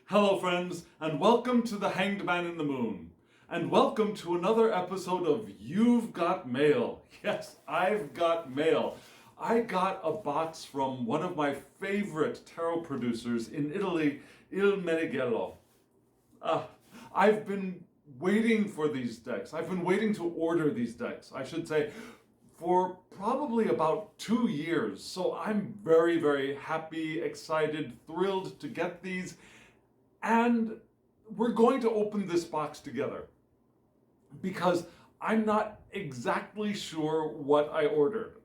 Hello friends, and welcome to The Hanged Man in the Moon. And welcome to another episode of You've Got Mail. Yes, I've got mail. I got a box from one of my favorite tarot producers in Italy, Il Meneghello. I've been waiting for these decks. I've been waiting to order these decks, I should say, for probably about 2 years. So I'm very, very happy, excited, thrilled to get these. And we're going to open this box together because I'm not exactly sure what I ordered.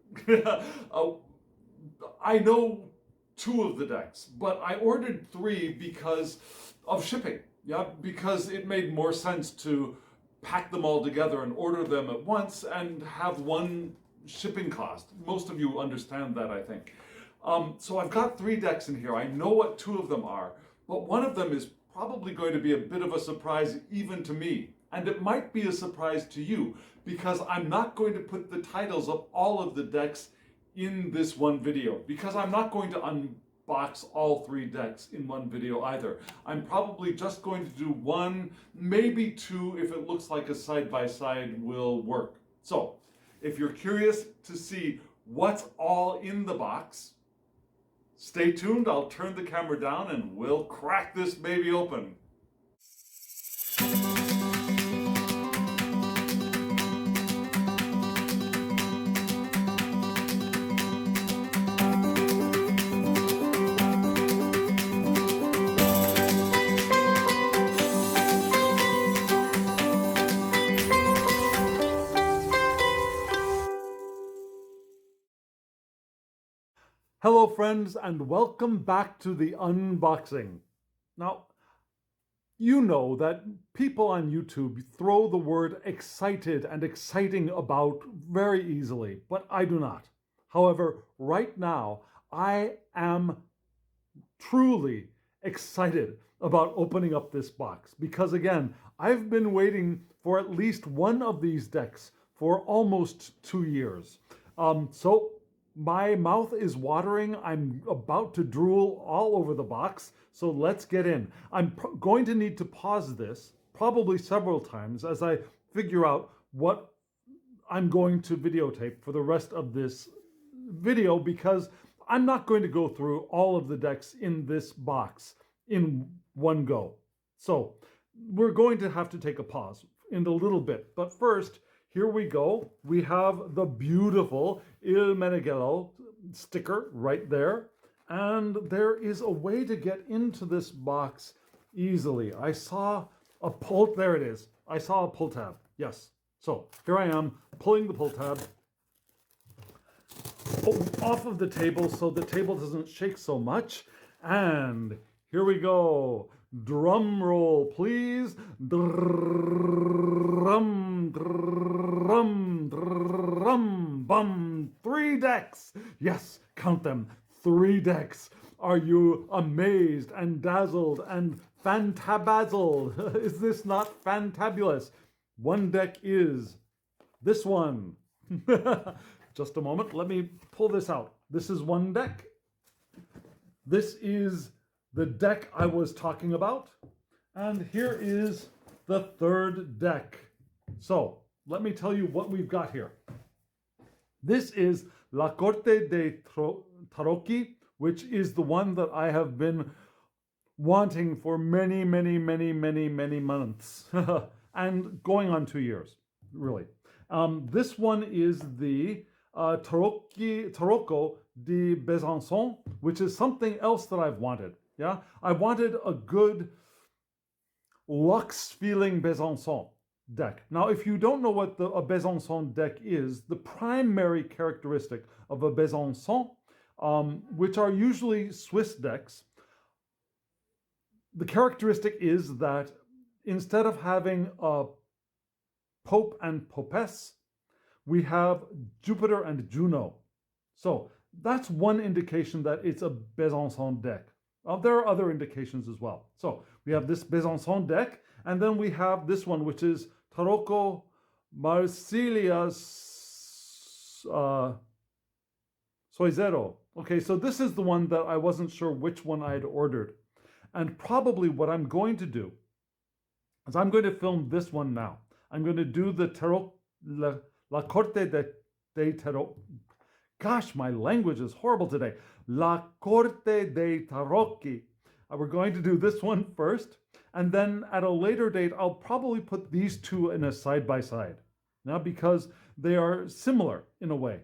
I know 2 of the decks, but I ordered 3 because of shipping. Yeah, because it made more sense to pack them all together and order them at once and have one shipping cost. Most of you understand that, I think. So I've got 3 decks in here. I know what 2 of them are, but one of them is probably going to be a bit of a surprise even to me. And it might be a surprise to you because I'm not going to put the titles of all of the decks in this one video because I'm not going to unbox all 3 decks in one video either. I'm probably just going to do 1, maybe 2 if it looks like a side-by-side will work. So if you're curious to see what's all in the box, stay tuned. I'll turn the camera down and we'll crack this baby open. Hello friends, and welcome back to the unboxing. Now, you know that people on YouTube throw the word excited and exciting about very easily, but I do not. However, right now, I am truly excited about opening up this box because, again, I've been waiting for at least one of these decks for almost 2 years. So my mouth is watering. I'm about to drool all over the box. So let's get in. I'm going to need to pause this probably several times as I figure out what I'm going to videotape for the rest of this video because I'm not going to go through all of the decks in this box in one go. So we're going to have to take a pause in a little bit. But first, here we go. We have the beautiful Il Meneghello sticker right there. And there is a way to get into this box easily. I saw a pull, there it is. I saw a pull tab, yes. So here I am pulling the pull tab off of the table so the table doesn't shake so much. And here we go. Drum roll, please. Drum, drum, drum, bum. 3 decks. Yes, count them. 3 decks. Are you amazed and dazzled and fantabazzled? Is this not fantabulous? 1 deck is this one. Just a moment. Let me pull this out. This is 1 deck. This is the deck I was talking about. And here is the 3rd deck. So let me tell you what we've got here. This is La Corte dei Tarocchi, which is the one that I have been wanting for many, many, many, many, many months. And going on 2 years, really. This one is the Tarocco di Besançon, which is something else that I've wanted. Yeah, I wanted a good luxe feeling Besançon deck. Now, if you don't know what a Besançon deck is, the primary characteristic of a Besançon, which are usually Swiss decks, the characteristic is that instead of having a Pope and Popess, we have Jupiter and Juno. So that's one indication that it's a Besançon deck. There are other indications as well. So we have this Besançon deck, and then we have this one, which is Tarocco Marsiglia's Soizero. Okay, so this is the one that I wasn't sure which one I had ordered. And probably what I'm going to do is I'm going to film this one now. I'm going to do the Tarot, La Corte dei Tarocchi. Gosh, my language is horrible today. La Corte dei Tarocchi. We're going to do this one first, and then at a later date, I'll probably put these two in a side by side. Now, because they are similar in a way.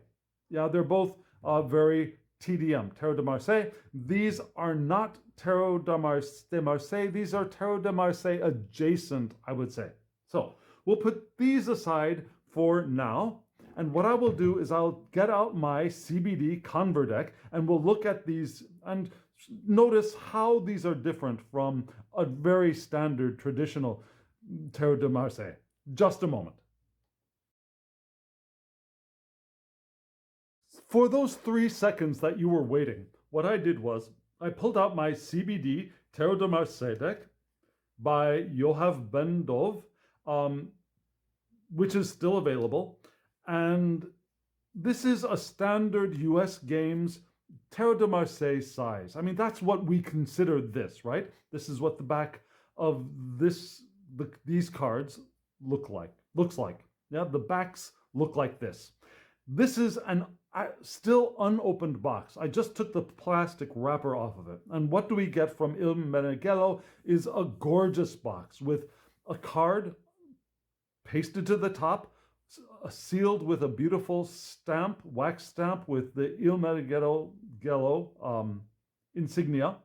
Yeah, they're both very TDM, Tarot de Marseille. These are not Tarot de Marseille. These are Tarot de Marseille adjacent, I would say. So we'll put these aside for now. And what I will do is I'll get out my CBD Conver deck and we'll look at these and notice how these are different from a very standard traditional Tarot de Marseille. Just a moment. For those 3 seconds that you were waiting, what I did was I pulled out my CBD Tarot de Marseille deck by Yoav Ben Dov, which is still available. And this is a standard US Games Tarot de Marseille size. I mean, that's what we consider this, right? This is what the back of these cards looks like. Yeah, the backs look like this. This is an still unopened box. I just took the plastic wrapper off of it. And what do we get from Il Meneghello is a gorgeous box with a card pasted to the top, sealed with a beautiful stamp, wax stamp with the Il Meneghello insignia.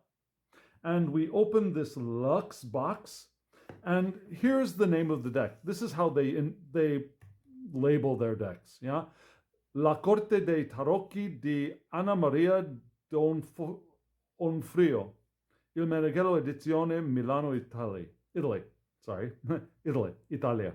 And we open this luxe box, and here's the name of the deck. This is how they label their decks. Yeah, La Corte dei Tarocchi di Anna Maria D'Onofrio, Il Meneghello Edizione Milano, Italy. Italia.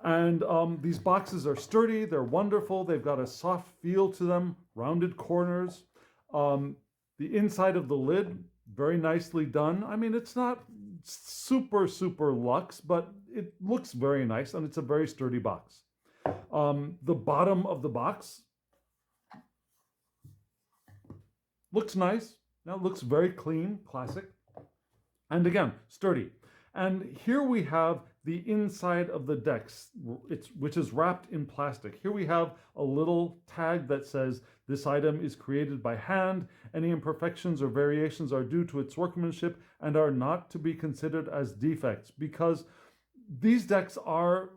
And these boxes are sturdy, they're wonderful, they've got a soft feel to them, rounded corners. The inside of the lid, very nicely done. I mean, it's not super luxe, but it looks very nice, and it's a very sturdy box. The bottom of the box looks nice. Now it looks very clean, classic. And again, sturdy. And here we have the inside of the decks, which is wrapped in plastic. Here we have a little tag that says, this item is created by hand. Any imperfections or variations are due to its workmanship and are not to be considered as defects, because these decks are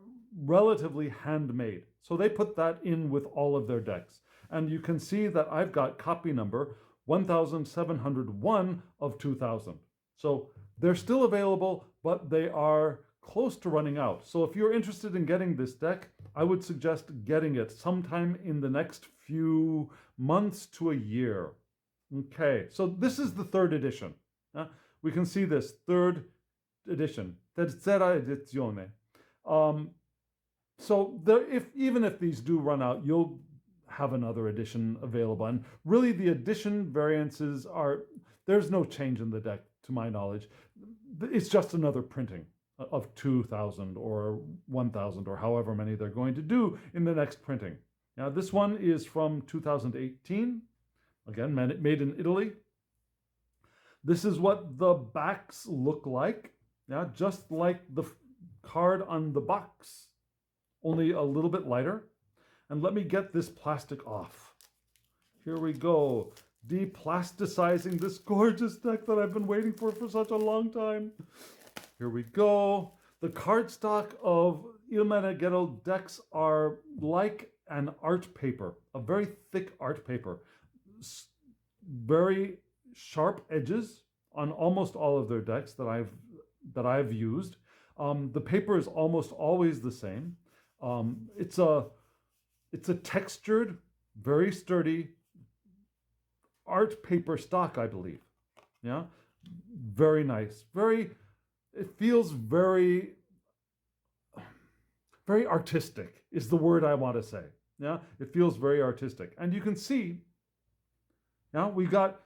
relatively handmade. So they put that in with all of their decks. And you can see that I've got copy number 1701 of 2000. So they're still available, but they are close to running out. So if you're interested in getting this deck, I would suggest getting it sometime in the next few months to a year. Okay, so this is the 3rd edition. We can see this 3rd edition, terza edizione. So there, even if these do run out, you'll have another edition available. And really the edition variances there's no change in the deck to my knowledge. It's just another printing of 2000 or 1000 or however many they're going to do in the next printing. Now this one is from 2018, again made in Italy. This is what the backs look like, yeah, just like the card on the box, only a little bit lighter. And let me get this plastic off. Here we go, deplasticizing this gorgeous deck that I've been waiting for such a long time. Here we go. The cardstock of Il Meneghello decks are like an art paper, a very thick art paper. Very sharp edges on almost all of their decks that I've used. The paper is almost always the same. It's a textured, very sturdy art paper stock, I believe. Yeah, very nice. It feels very artistic is the word I want to say. Yeah, it feels very artistic. And you can see, now we got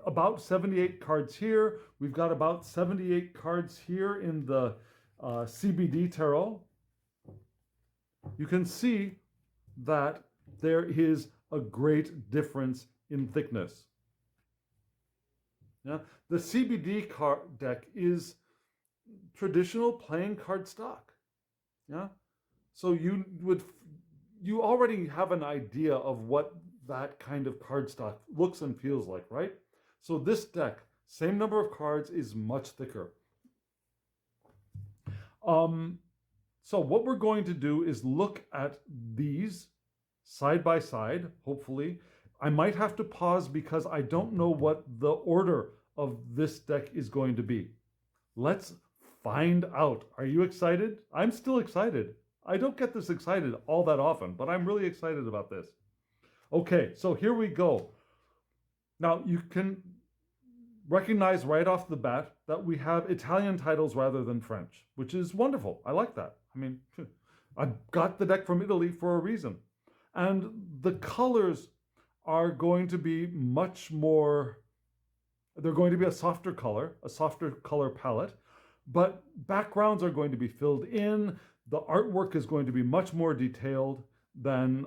about 78 cards here. We've got about 78 cards here in the CBD tarot. You can see that there is a great difference in thickness. Yeah, the CBD card deck is traditional playing card stock. Yeah, so you already have an idea of what that kind of card stock looks and feels like, right? So this deck, same number of cards, is much thicker. So what we're going to do is look at these side by side, hopefully. I might have to pause because I don't know what the order of this deck is going to be. Let's find out. Are you excited? I'm still excited. I don't get this excited all that often, but I'm really excited about this. Okay, so here we go. Now you can recognize right off the bat that we have Italian titles rather than French, which is wonderful. I like that. I mean, I got the deck from Italy for a reason. And the colors are going to be much more, they're going to be a softer color palette, but backgrounds are going to be filled in. The artwork is going to be much more detailed than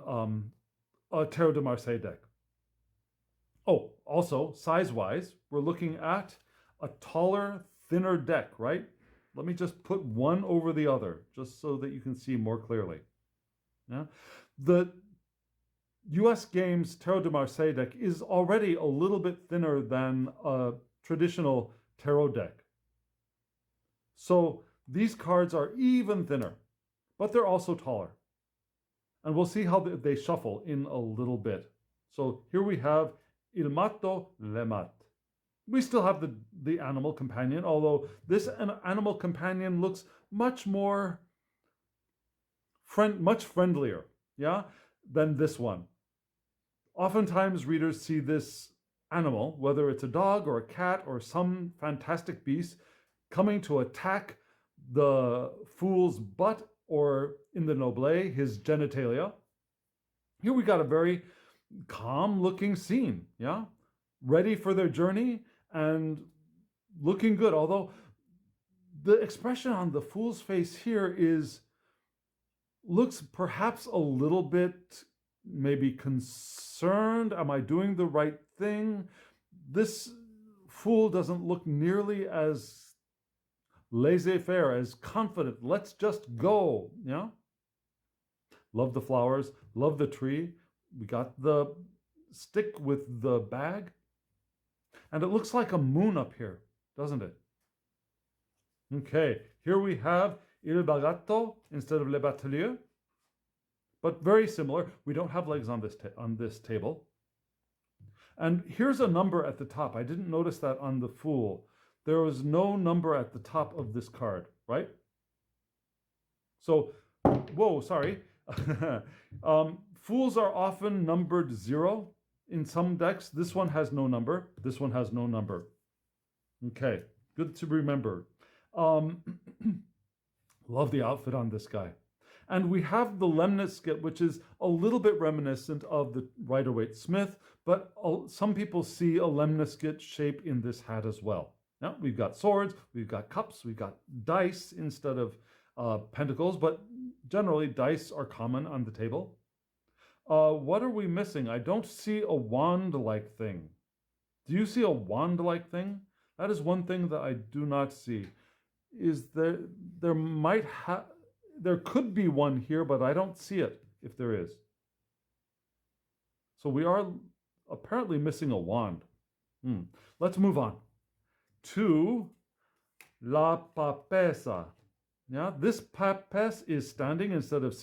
a Tarot de Marseille deck. Oh, also, size-wise, we're looking at a taller, thinner deck, right? Let me just put one over the other, just so that you can see more clearly. Yeah? The US Games Tarot de Marseille deck is already a little bit thinner than a traditional tarot deck. So these cards are even thinner, but they're also taller. And we'll see how they shuffle in a little bit. So here we have Il matto, le mat. We still have the animal companion, although this animal companion looks much more much friendlier, yeah, than this one. Oftentimes readers see this animal, whether it's a dog or a cat or some fantastic beast, coming to attack the fool's butt or in the noble, his genitalia. Here we got a very calm looking scene, yeah, ready for their journey and looking good, although the expression on the fool's face here looks perhaps a little bit maybe concerned. Am I doing the right thing? This fool doesn't look nearly as laissez-faire, as confident. Let's just go, yeah. Love the flowers, love the tree. We got the stick with the bag. And it looks like a moon up here, doesn't it? Okay, here we have Il bagatto instead of le batelier. But very similar. We don't have legs on this table. And here's a number at the top. I didn't notice that on the fool. There was no number at the top of this card, right? So, whoa, sorry. Fools are often numbered 0 in some decks. This one has no number. This one has no number. Okay, good to remember. Love the outfit on this guy. And we have the lemniscate, which is a little bit reminiscent of the Rider-Waite-Smith, but some people see a lemniscate shape in this hat as well. Now, we've got swords, we've got cups, we've got dice instead of pentacles, but generally dice are common on the table. What are we missing? I don't see a wand-like thing. Do you see a wand-like thing? That is one thing that I do not see. Is there could be one here, but I don't see it if there is. So we are apparently missing a wand. Let's move on to La Papessa. Yeah, this papesse is standing instead of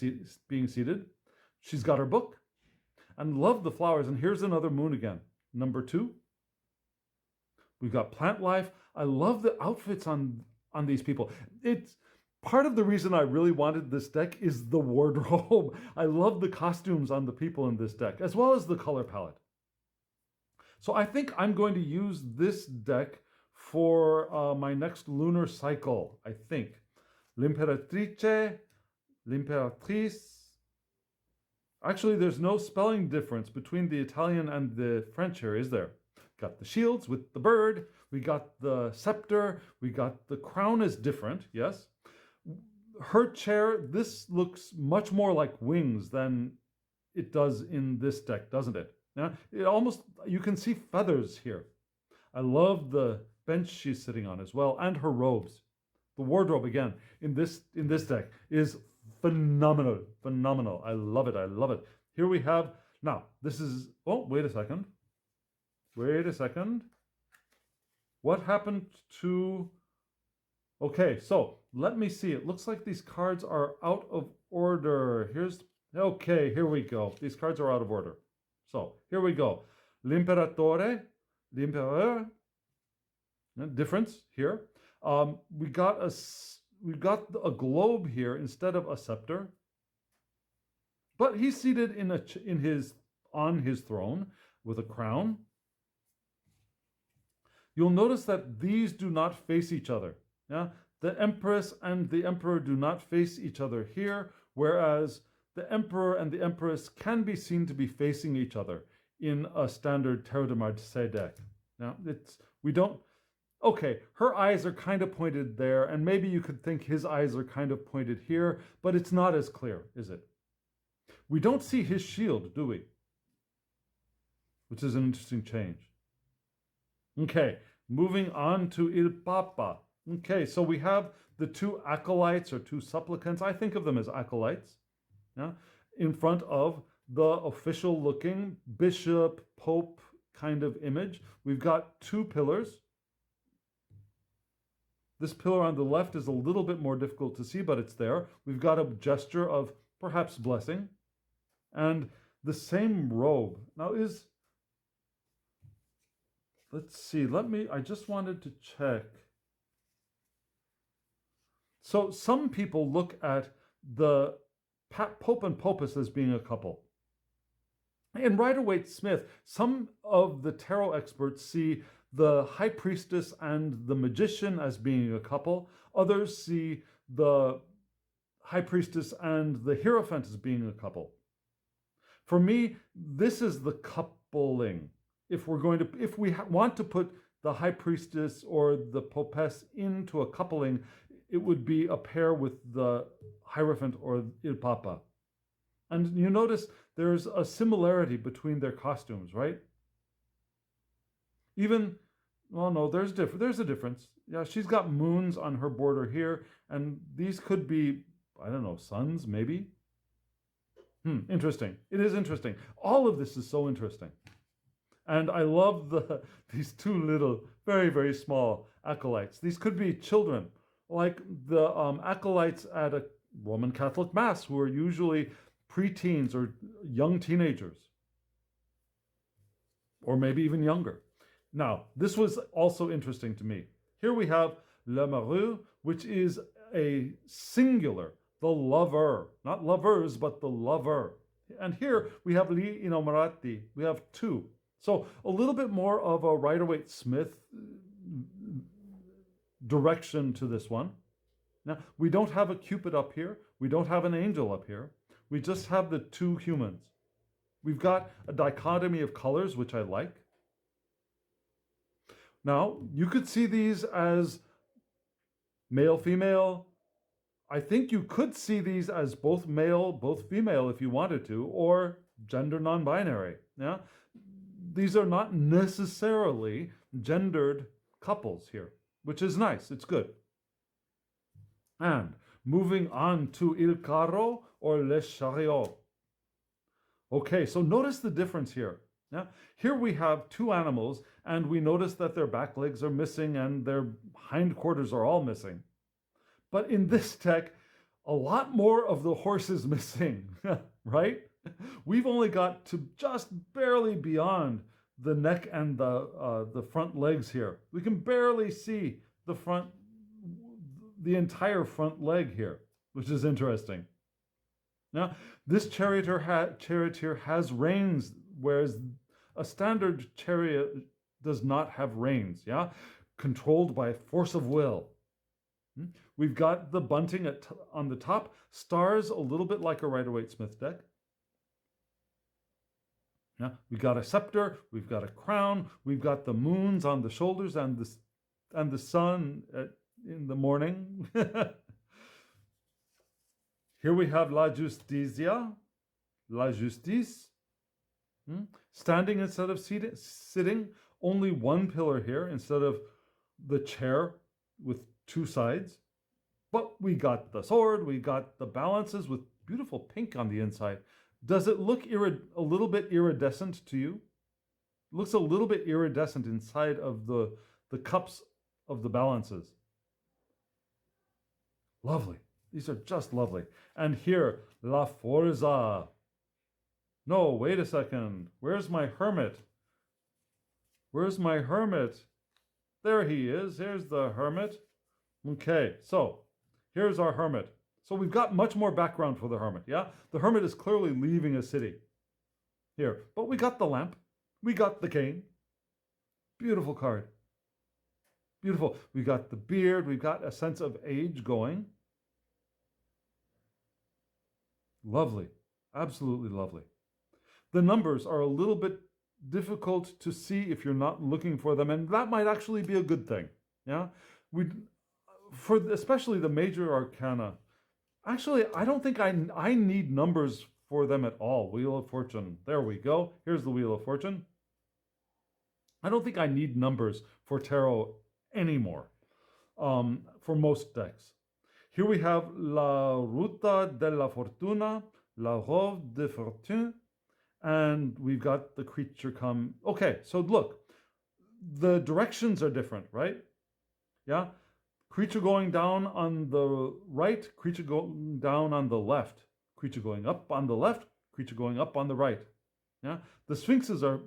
being seated. She's got her book and love the flowers. And here's another moon again. Number 2. We've got plant life. I love the outfits on these people. It's part of the reason I really wanted this deck is the wardrobe. I love the costumes on the people in this deck, as well as the color palette. So I think I'm going to use this deck for my next lunar cycle, I think. L'imperatrice, l'imperatrice. Actually, there's no spelling difference between the Italian and the French here, is there? Got the shields with the bird. We got the scepter. We got the crown is different, yes. Her chair, this looks much more like wings than it does in this deck, doesn't it? Now, you can see feathers here. I love the bench she's sitting on as well, and her robes. The wardrobe again in this deck is phenomenal, phenomenal. I love it. I love it. Here we have now. This is wait a second. Wait a second. What happened to? Okay, so let me see. It looks like these cards are out of order. Here we go. These cards are out of order. So here we go. L'imperatore, l'impereur. Difference here. We got a globe here instead of a scepter. But he's seated on his throne with a crown. You'll notice that these do not face each other. Yeah? The Empress and the Emperor do not face each other here, whereas the Emperor and the Empress can be seen to be facing each other in a standard Tarot de Marseille deck. Now, okay, her eyes are kind of pointed there, and maybe you could think his eyes are kind of pointed here, but it's not as clear, is it? We don't see his shield, do we? Which is an interesting change. Okay, moving on to Il Papa. Okay, so we have the two acolytes or two supplicants. I think of them as acolytes. Yeah, in front of the official looking bishop, pope kind of image. We've got two pillars. This pillar on the left is a little bit more difficult to see, but it's there. We've got a gesture of perhaps blessing. And the same robe. Now let's see, I just wanted to check. So some people look at the Pope and Popus as being a couple. In Rider-Waite-Smith, some of the tarot experts see the High Priestess and the Magician as being a couple. Others see the High Priestess and the Hierophant as being a couple. For me, this is the coupling. If we want to put the High Priestess or the Popess into a coupling, it would be a pair with the Hierophant or Il Papa. And you notice there's a similarity between their costumes, right? There's a difference. Yeah, she's got moons on her border here, and these could be, I don't know, suns, maybe? Interesting. It is interesting. All of this is so interesting. And I love these two little, very, very small acolytes. These could be children, like the acolytes at a Roman Catholic Mass, who are usually preteens or young teenagers, or maybe even younger. Now, this was also interesting to me. Here we have l'amoureux, which is a singular, the lover, not lovers, but the lover. And here we have gli innamorati, we have two. So a little bit more of a Rider-Waite-Smith direction to this one. Now, we don't have a Cupid up here. We don't have an angel up here. We just have the two humans. We've got a dichotomy of colors, which I like. Now, you could see these as male, female. I think you could see these as both male, both female if you wanted to, or gender non-binary. Yeah? These are not necessarily gendered couples here, which is nice. It's good. And moving on to Il Carro or Le Chariot. Okay, so notice the difference here. Yeah? Here we have two animals, and we notice that their back legs are missing and their hindquarters are all missing. But in this deck, a lot more of the horse is missing, right? We've only got to just barely beyond the neck and the front legs here. We can barely see the entire front leg here, which is interesting. Now, this charioteer has reins, whereas a standard chariot does not have reins, yeah? Controlled by force of will. We've got the bunting on the top, stars a little bit like a Rider-Waite-Smith deck. Yeah, we've got a scepter, we've got a crown, we've got the moons on the shoulders and the sun in the morning. Here we have La Justicia, La Justice, standing instead of sitting, only one pillar here instead of the chair with two sides. But we got the sword, we got the balances with beautiful pink on the inside. Does it look a little bit iridescent to you? It looks a little bit iridescent inside of the cups of the balances. Lovely. These are just lovely. And here, La Forza. No, wait a second. Where's my hermit? Where's my hermit? There he is. Here's the hermit. Okay, so here's our hermit. So we've got much more background for the hermit, yeah? The hermit is clearly leaving a city here. But we got the lamp. We got the cane. Beautiful card. Beautiful. We got the beard. We've got a sense of age going. Lovely. Absolutely lovely. The numbers are a little bit difficult to see if you're not looking for them, and that might actually be a good thing. Yeah? For especially the major arcana, actually, I don't think I need numbers for them at all. Wheel of Fortune. There we go. Here's the Wheel of Fortune. I don't think I need numbers for tarot anymore for most decks. Here we have La Ruta de la Fortuna, La Roue de Fortune, and we've got the creature come. Okay, so look, the directions are different, right? Yeah? Creature going down on the right, creature going down on the left, creature going up on the left, creature going up on the right. Yeah? The sphinxes are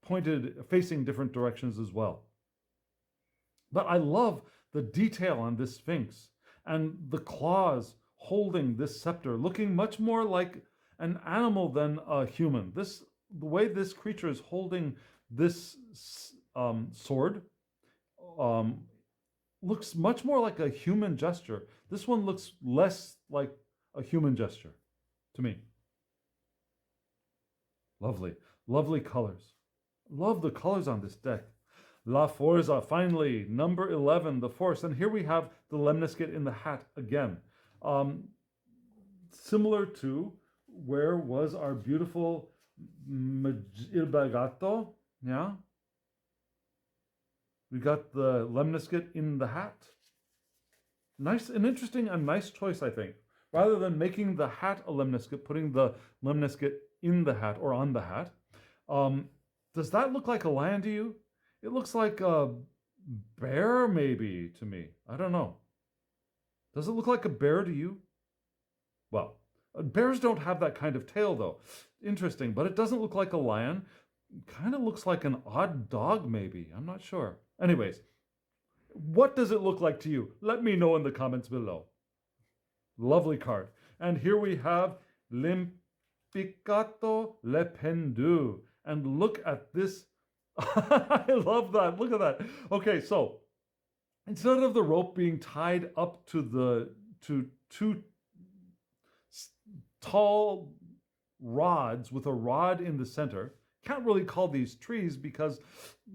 pointed, facing different directions as well. But I love the detail on this sphinx and the claws holding this scepter, looking much more like an animal than a human. The way this creature is holding this sword looks much more like a human gesture. This one looks less like a human gesture to me. Lovely, lovely colors. Love the colors on this deck. La Forza, finally, number 11, the Force. And here we have the lemniscate in the hat again. Similar to where was our beautiful Il Bagato, yeah? We got the lemniscate in the hat. Nice, an interesting and nice choice, I think. Rather than making the hat a lemniscate, putting the lemniscate in the hat or on the hat. Does that look like a lion to you? It looks like a bear, maybe, to me. I don't know. Does it look like a bear to you? Well, bears don't have that kind of tail, though. Interesting, but it doesn't look like a lion. It kind of looks like an odd dog, maybe. I'm not sure. Anyways, what does it look like to you? Let me know in the comments below. Lovely card. And here we have L'Impiccato Le Pendu. And look at this. I love that. Look at that. Okay, so instead of the rope being tied up to two tall rods with a rod in the center, can't really call these trees because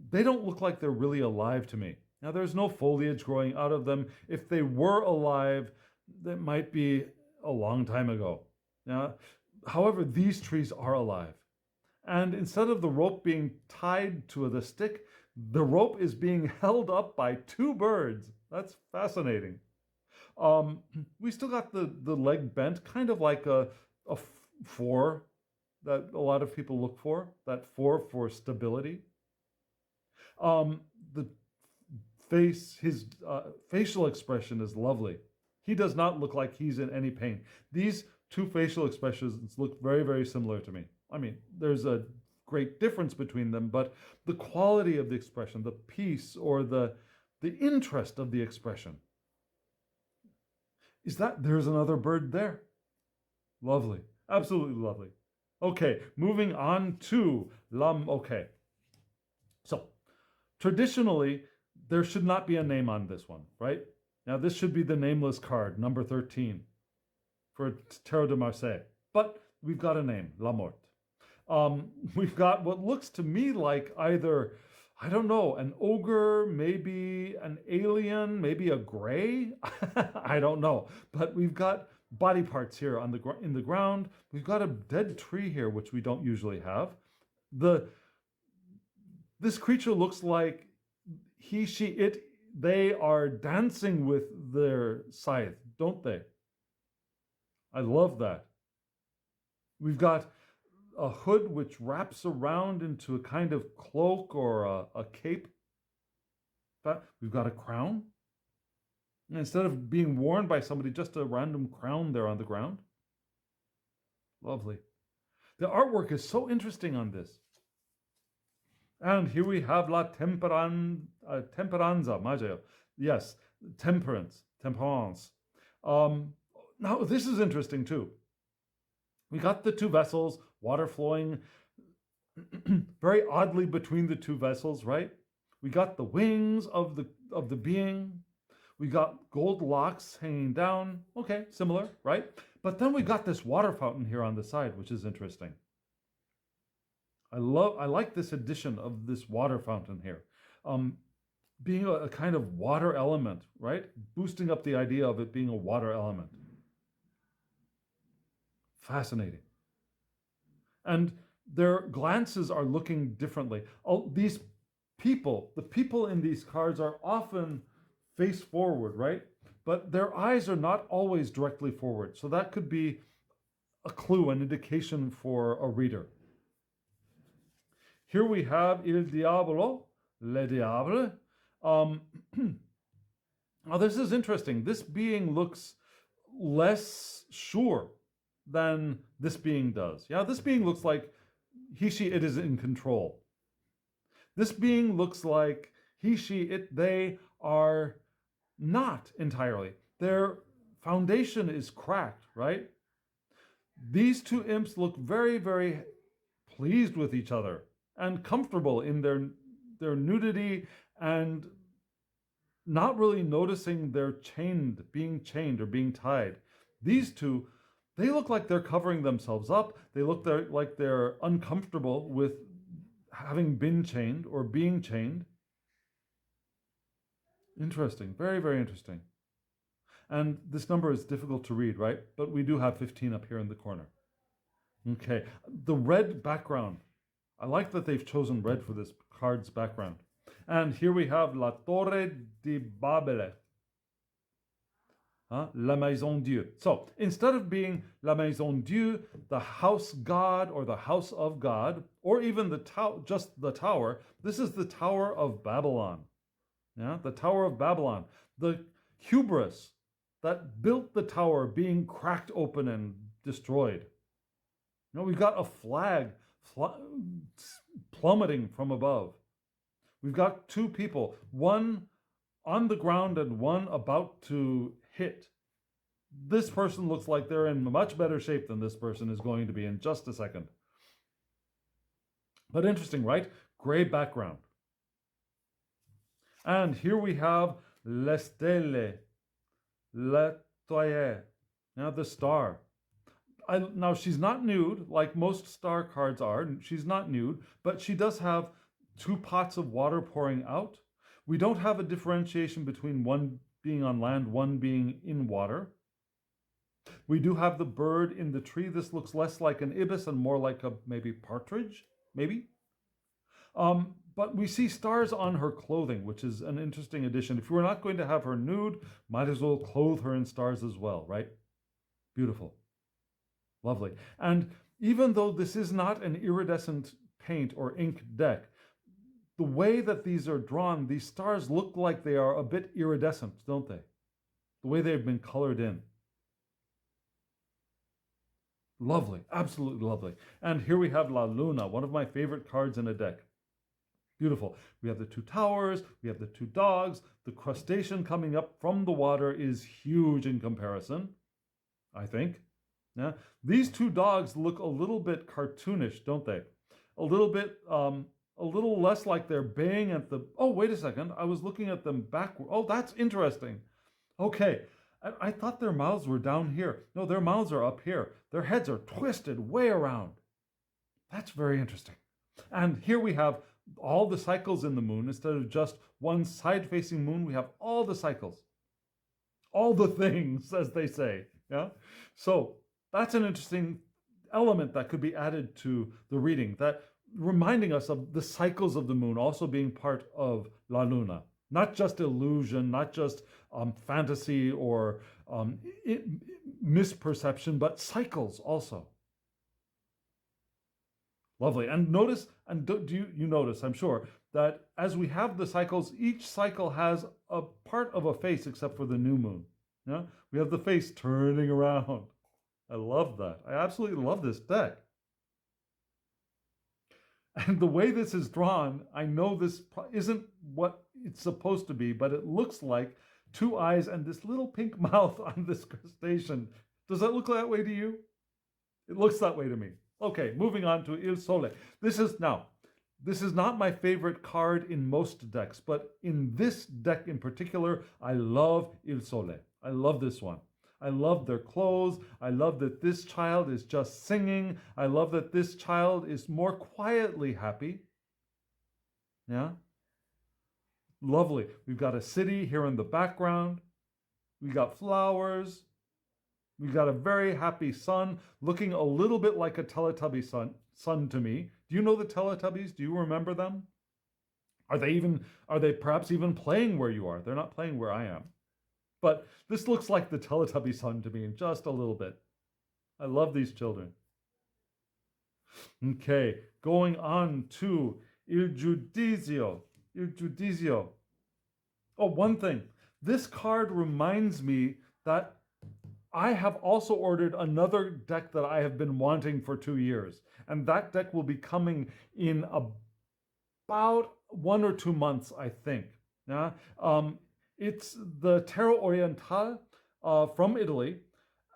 they don't look like they're really alive to me. Now, there's no foliage growing out of them. If they were alive, that might be a long time ago. Now, however, these trees are alive. And instead of the rope being tied to the stick, the rope is being held up by two birds. That's fascinating. We still got the leg bent, kind of like a four that a lot of people look for, that four for stability. The face, his facial expression is lovely. He does not look like he's in any pain. These two facial expressions look very, very similar to me. I mean, there's a great difference between them, but the quality of the expression, the peace or the interest of the expression, is that there's another bird there. Lovely. Absolutely lovely. Okay, moving on to okay. So, traditionally, there should not be a name on this one, right? Now, this should be the nameless card, number 13, for Tarot de Marseille. But we've got a name, La Morte. We've got what looks to me like either, I don't know, an ogre, maybe an alien, maybe a gray. I don't know. But we've got body parts here on in the ground. We've got a dead tree here, which we don't usually have. The This creature looks like he, she, it, they are dancing with their scythe, don't they? I love that. We've got a hood which wraps around into a kind of cloak or a cape. But we've got a crown. And instead of being worn by somebody, just a random crown there on the ground. Lovely. The artwork is so interesting on this. And here we have La Temperanza, Maggio. Yes, temperance. Now, this is interesting too. We got the two vessels, water flowing very oddly between the two vessels, right? We got the wings of the being. We got gold locks hanging down. Okay, similar, right? But then we got this water fountain here on the side, which is interesting. I like this addition of this water fountain here. Being a kind of water element, right? Boosting up the idea of it being a water element. Fascinating. And their glances are looking differently. These people, the people in these cards are often face forward, right? But their eyes are not always directly forward. So that could be a clue, an indication for a reader. Here we have Il Diablo, Le Diable. Now this is interesting. This being looks less sure than this being does. Yeah, this being looks like he, she, it is in control. This being looks like he, she, it, they are not entirely. Their foundation is cracked, right? These two imps look very, very pleased with each other and comfortable in their nudity and not really noticing they're being chained or being tied. These two, they look like they're covering themselves up. They look like they're uncomfortable with having been chained or being chained. Interesting. Very, very interesting. And this number is difficult to read, right? But we do have 15 up here in the corner. Okay. The red background. I like that they've chosen red for this card's background. And here we have La Torre di Babele. La Maison Dieu. So instead of being La Maison Dieu, the house god or the house of God, or even just the tower, this is the Tower of Babylon. Yeah, the Tower of Babylon. The hubris that built the tower being cracked open and destroyed. We've got a flag plummeting from above. We've got two people, one on the ground and one about to hit. This person looks like they're in much better shape than this person is going to be in just a second. But interesting, right? Gray background. And here we have Le Stelle, L'Étoile. Now the star. Now she's not nude like most star cards are. She's not nude, but she does have two pots of water pouring out. We don't have a differentiation between one being on land, one being in water. We do have the bird in the tree. This looks less like an ibis and more like a maybe partridge, maybe. But we see stars on her clothing, which is an interesting addition. If we're not going to have her nude, might as well clothe her in stars as well, right? Beautiful. Lovely. And even though this is not an iridescent paint or ink deck, the way that these are drawn, these stars look like they are a bit iridescent, don't they? The way they've been colored in. Lovely, absolutely lovely. And here we have La Luna, one of my favorite cards in a deck. Beautiful. We have the two towers, we have the two dogs. The crustacean coming up from the water is huge in comparison, I think. Yeah. These two dogs look a little bit cartoonish, don't they? A little less like they're baying at the... Oh, wait a second. I was looking at them backward. Oh, that's interesting. Okay. I thought their mouths were down here. No, their mouths are up here. Their heads are twisted way around. That's very interesting. And here we have all the cycles in the moon. Instead of just one side-facing moon, we have all the cycles. All the things, as they say. Yeah. So that's an interesting element that could be added to the reading, that reminding us of the cycles of the moon also being part of La Luna. Not just illusion, not just fantasy or misperception, but cycles also. Lovely. And notice, and do you notice, I'm sure, that as we have the cycles, each cycle has a part of a face except for the new moon. Yeah? We have the face turning around. I love that. I absolutely love this deck. And the way this is drawn, I know this isn't what it's supposed to be, but it looks like two eyes and this little pink mouth on this crustacean. Does that look that way to you? It looks that way to me. Okay, moving on to Il Sole. This is not my favorite card in most decks, but in this deck in particular, I love Il Sole. I love this one. I love their clothes. I love that this child is just singing. I love that this child is more quietly happy. Yeah? Lovely. We've got a city here in the background. We got flowers. We got a very happy sun, looking a little bit like a Teletubby sun to me. Do you know the Teletubbies? Do you remember them? Are they perhaps even playing where you are? They're not playing where I am. But this looks like the Teletubby sun to me in just a little bit. I love these children. Okay, going on to Il Giudizio. Il Giudizio. Oh, one thing. This card reminds me that I have also ordered another deck that I have been wanting for 2 years. And that deck will be coming in about 1 or 2 months, I think. Yeah. It's the Tarot Oriental from Italy.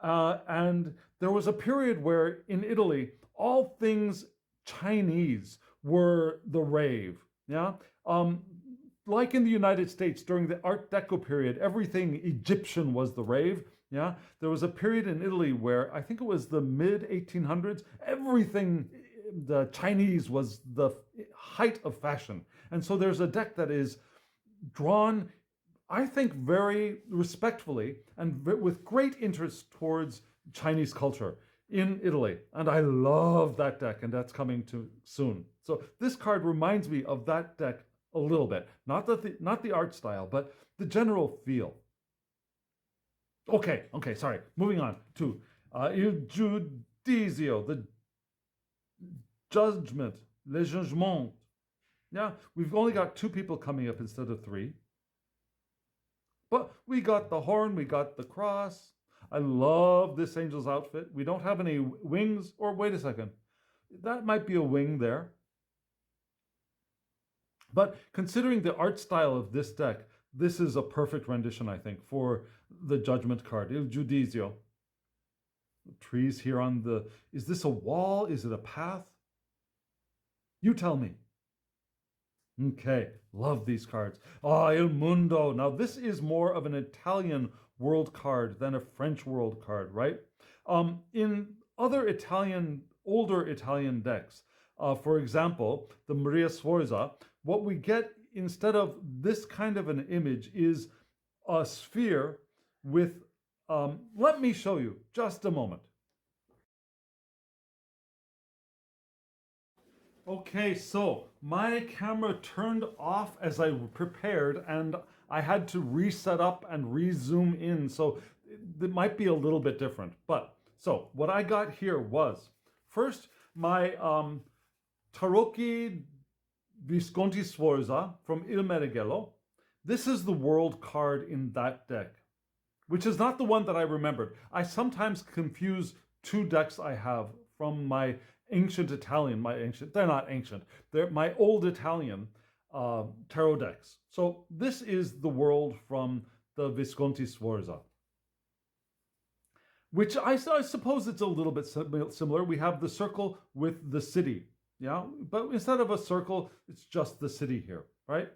And there was a period where in Italy, all things Chinese were the rave. Yeah. Like in the United States during the Art Deco period, everything Egyptian was the rave. Yeah. There was a period in Italy where I think it was the mid 1800s, everything the Chinese was the height of fashion. And so there's a deck that is drawn, I think, very respectfully and with great interest towards Chinese culture in Italy. And I love that deck, and that's coming to soon. So this card reminds me of that deck a little bit. Not the art style, but the general feel. Okay, sorry. Moving on to Il Giudizio, the judgment, le jugement. Yeah, we've only got 2 people coming up instead of 3. But we got the horn, we got the cross. I love this angel's outfit. We don't have any wings, or wait a second. That might be a wing there. But considering the art style of this deck, this is a perfect rendition, I think, for the judgment card, Il Giudizio. The trees here on the... Is this a wall? Is it a path? You tell me. Okay, love these cards. Il Mundo. Now, this is more of an Italian world card than a French world card, right? In other older Italian decks, for example, the Maria Sforza, what we get instead of this kind of an image is a sphere with, let me show you, just a moment. Okay, so my camera turned off as I prepared, and I had to reset up and re-zoom in, so it might be a little bit different. But, so, what I got here was, first, my Tarocchi Visconti Sforza from Il Meneghello. This is the world card in that deck, which is not the one that I remembered. I sometimes confuse 2 decks I have from my ancient Italian, they're not ancient, they're my old Italian tarot decks. So this is the world from the Visconti Sforza, which I suppose it's a little bit similar. We have the circle with the city, yeah? But instead of a circle, it's just the city here, right?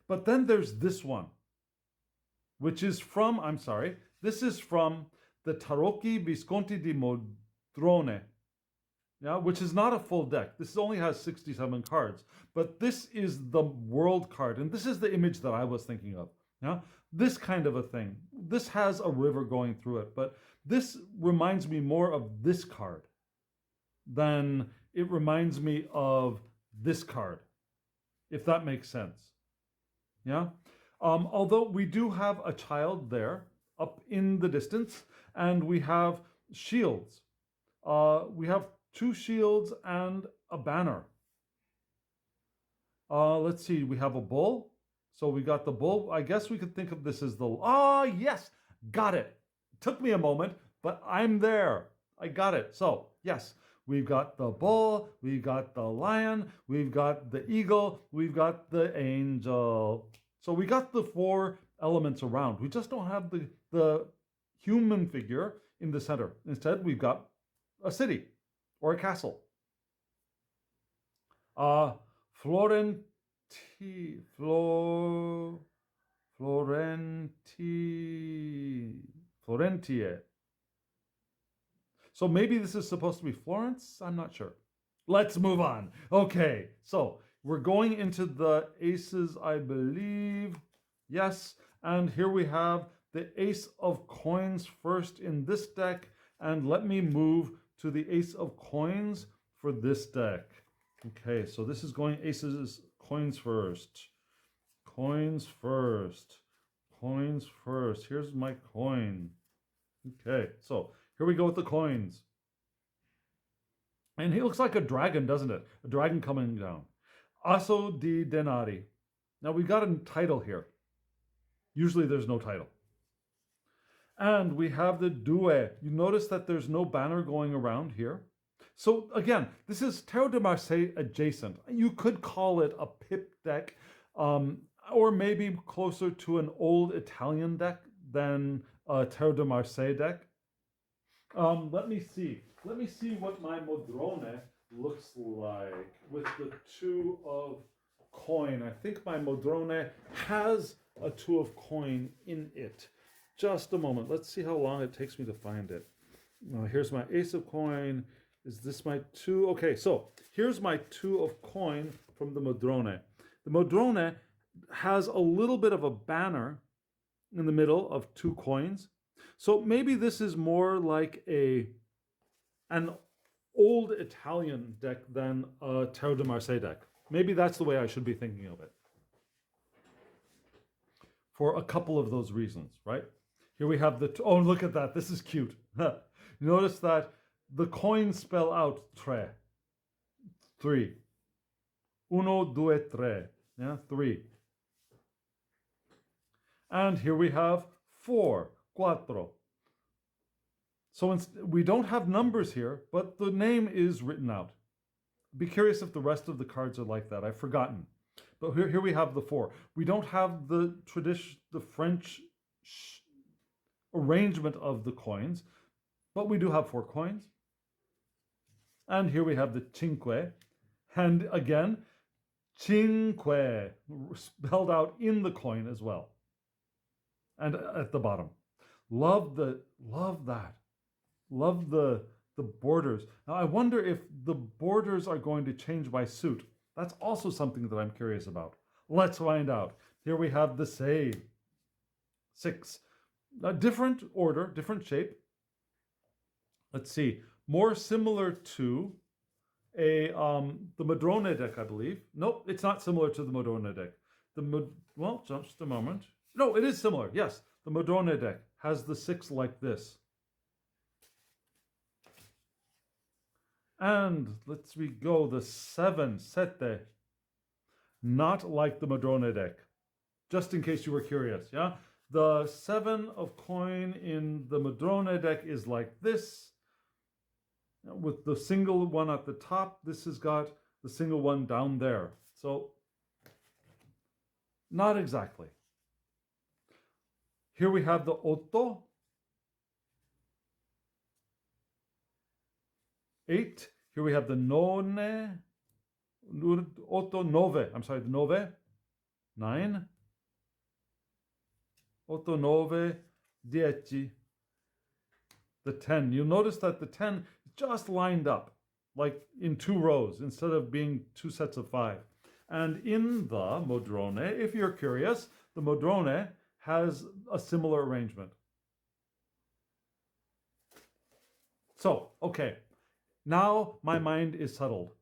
But then there's this one, which is from, this is from the Tarocchi Visconti di Modrone, yeah, which is not a full deck. This only has 67 cards, but this is the world card, and this is the image that I was thinking of. Yeah, this kind of a thing. This has a river going through it, but this reminds me more of this card than it reminds me of this card, if that makes sense. Yeah. Although we do have a child there up in the distance, and we have shields. We have 2 shields and a banner. Let's see, we have a bull. So we got the bull. I guess we could think of this as the... yes, got it. Took me a moment, but I'm there. I got it. So, yes, we've got the bull, we've got the lion, we've got the eagle, we've got the angel. So we got the 4 elements around. We just don't have the human figure in the center. Instead, we've got a city or a castle. Florentie. So maybe this is supposed to be Florence? I'm not sure. Let's move on. Okay, so we're going into the aces, I believe. Yes, and here we have the ace of coins first in this deck. And let me move to the ace of coins for this deck. Okay, so this is going aces, coins first. Coins first. Coins first. Here's my coin. Okay, so here we go with the coins. And he looks like a dragon, doesn't it? A dragon coming down. Asso di denari. Now we got a title here. Usually there's no title. And we have the due. You notice that there's no banner going around here. So again, this is Tarot de Marseille adjacent. You could call it a pip deck, or maybe closer to an old Italian deck than a Tarot de Marseille deck. Let me see. Let me see what my Modrone looks like with the 2 of coin. I think my Modrone has a 2 of coin in it. Just a moment. Let's see how long it takes me to find it. Here's my ace of coin. Is this my 2? Okay, so here's my 2 of coin from the Modrone. The Modrone has a little bit of a banner in the middle of 2 coins. So maybe this is more like an old Italian deck than a Tarot de Marseille deck. Maybe that's the way I should be thinking of it. For a couple of those reasons, right? Here we have the... Oh, look at that. This is cute. Notice that the coins spell out tre. 3. Uno, due, tre. Yeah, 3. And here we have 4. Quattro. So we don't have numbers here, but the name is written out. Be curious if the rest of the cards are like that. I've forgotten. But here we have the 4. We don't have the French arrangement of the coins, but we do have 4 coins. And here we have the cinque. And again, cinque, spelled out in the coin as well. And at the bottom. Love that. Love the borders. Now I wonder if the borders are going to change by suit. That's also something that I'm curious about. Let's find out. Here we have the save. 6. A different order, different shape. Let's see. More similar to the Modrone deck, I believe. Nope, it's not similar to the Modrone deck. Well, just a moment. No, it is similar. Yes, the Modrone deck has the 6 like this. And let's go the 7, sette. Not like the Modrone deck. Just in case you were curious, yeah? The 7 of coin in the Modrone deck is like this. With the single one at the top, this has got the single one down there. So, not exactly. Here we have the otto. 8. Here we have the nove. Otto, nove. I'm sorry, the nove. 9. Otto, nove, 10. The 10. You'll notice that the 10 just lined up, like in 2 rows, instead of being 2 sets of 5. And in the Modrone, if you're curious, the Modrone has a similar arrangement. So, okay. Now my mind is settled.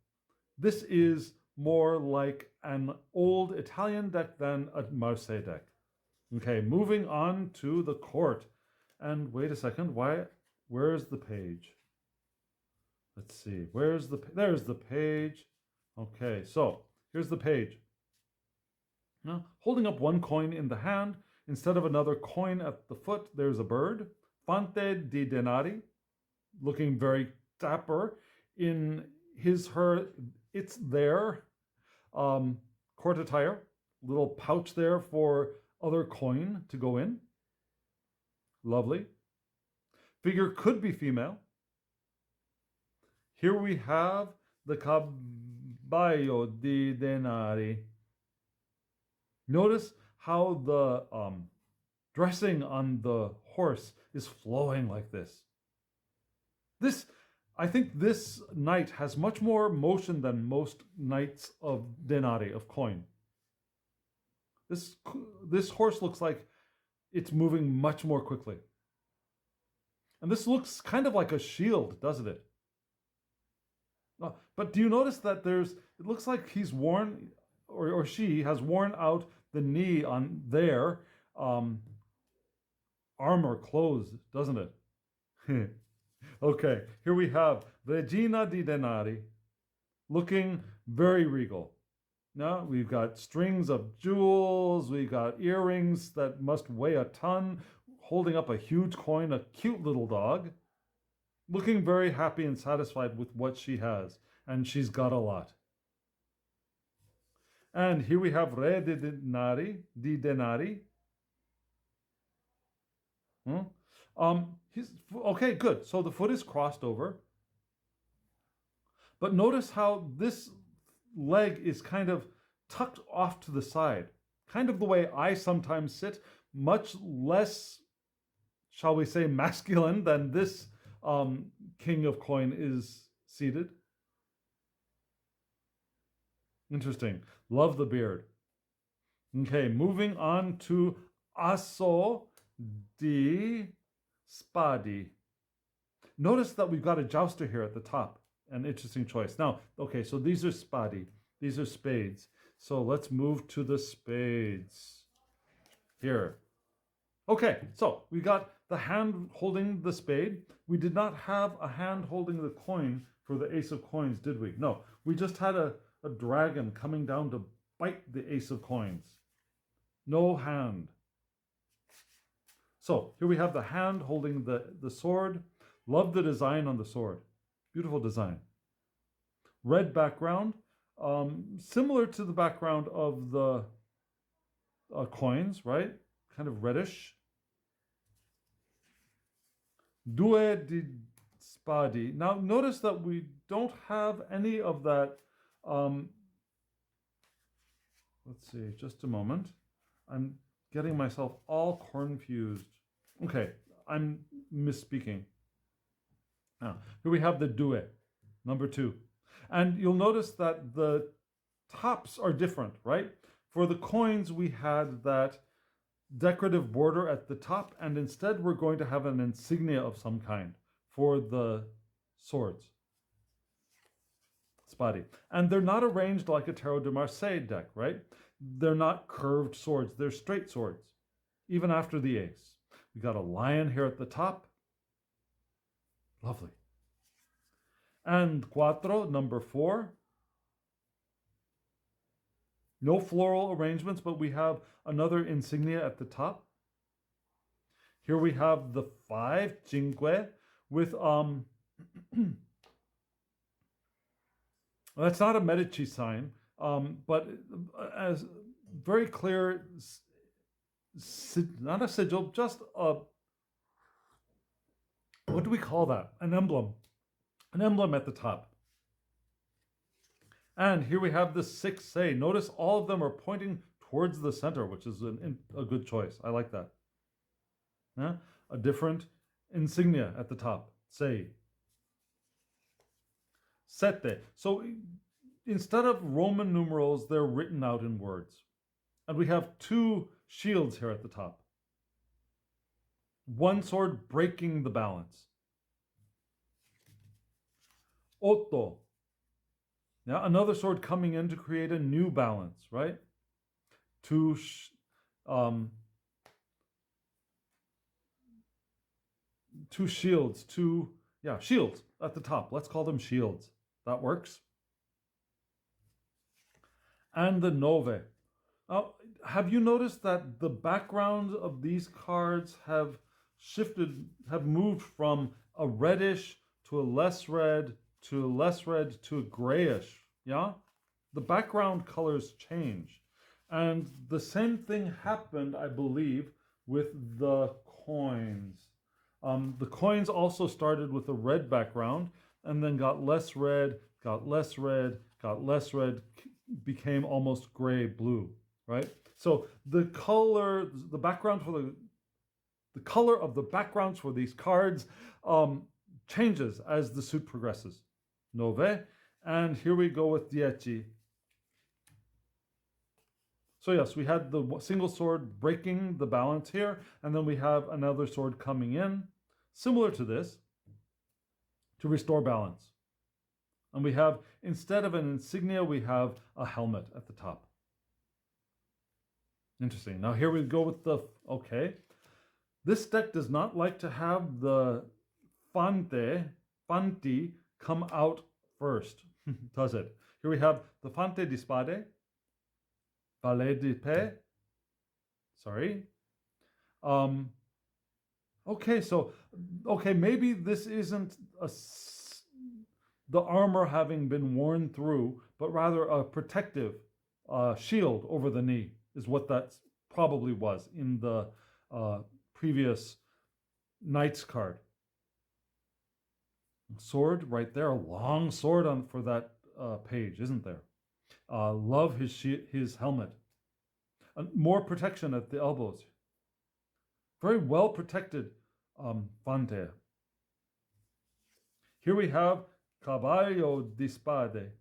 This is more like an old Italian deck than a Marseille deck. Okay, moving on to the court. And wait a second, where's the page? Let's see, there's the page. Okay, so here's the page. Now, holding up one coin in the hand, instead of another coin at the foot, there's a bird. Fante di denari, looking very dapper. In it's their court attire. Little pouch there for other coin to go in. Lovely. Figure could be female. Here we have the caballo di denari. Notice how the dressing on the horse is flowing like this. I think this knight has much more motion than most knights of denari, of coin. This horse looks like it's moving much more quickly. And this looks kind of like a shield, doesn't it? But do you notice that it looks like he's worn, or she has worn out the knee on their armor clothes, doesn't it? Okay, here we have Regina di Denari, looking very regal. Now we've got strings of jewels, we've got earrings that must weigh a ton, holding up a huge coin, a cute little dog, looking very happy and satisfied with what she has, and she's got a lot. And here we have Re di Denari. Okay, good. So the foot is crossed over. But notice how this leg is kind of tucked off to the side, kind of the way I sometimes sit, much less, shall we say, masculine than this king of coin is seated. Interesting. Love the beard. Okay, moving on to Asso di Spade. Notice that we've got a jouster here at the top. An interesting choice. Now, okay, so these are spadi. These are spades. So let's move to the spades. Here. Okay, so we got the hand holding the spade. We did not have a hand holding the coin for the ace of coins, did we? No, we just had a dragon coming down to bite the ace of coins. No hand. So here we have the hand holding the sword. Love the design on the sword. Beautiful design. Red background, similar to the background of the coins, right? Kind of reddish. Due di Spade. Now notice that we don't have any of that. Let's see, just a moment. I'm getting myself all confused. Okay, I'm misspeaking. Now, here we have the due, number 2. And you'll notice that the tops are different, right? For the coins, we had that decorative border at the top, and instead we're going to have an insignia of some kind for the swords. Spadi. And they're not arranged like a Tarot de Marseille deck, right? They're not curved swords, they're straight swords, even after the ace. We got a lion here at the top. Lovely. And cuatro, number 4. No floral arrangements, but we have another insignia at the top. Here we have the 5, cinque, with that's not a Medici sign, but as very clear, not a sigil, just a, what do we call that? An emblem. An emblem at the top. And here we have the 6 say. Notice all of them are pointing towards the center, which is a good choice. I like that. Yeah? A different insignia at the top. Say. Sette. So instead of Roman numerals, they're written out in words. And we have 2 shields here at the top. One sword breaking the balance. Otto. Yeah, another sword coming in to create a new balance, right? Two shields, shields at the top. Let's call them shields. That works. And the Nove. Have you noticed that the backgrounds of these cards have moved from a reddish to a less red to a less red to a grayish? Yeah? The background colors change. And the same thing happened, I believe, with the coins. The coins also started with a red background and then got less red, got less red, got less red, became almost gray-blue, right? So the color of the backgrounds for these cards changes as the suit progresses. Nove. And here we go with Dieci. So yes, we had the single sword breaking the balance here, and then we have another sword coming in, similar to this, to restore balance. And we have, instead of an insignia, we have a helmet at the top. Interesting. Now here we go with okay. This deck does not like to have the Fanti come out first, does it? Here we have the Fante di Spade, Valet di Pe. Sorry. Okay, maybe this isn't the armor having been worn through, but rather a protective shield over the knee is what that probably was in the previous Knights card. Sword right there, a long sword for that page, isn't there? Love his helmet. More protection at the elbows. Very well protected Fante. Here we have Cavallo di Spade.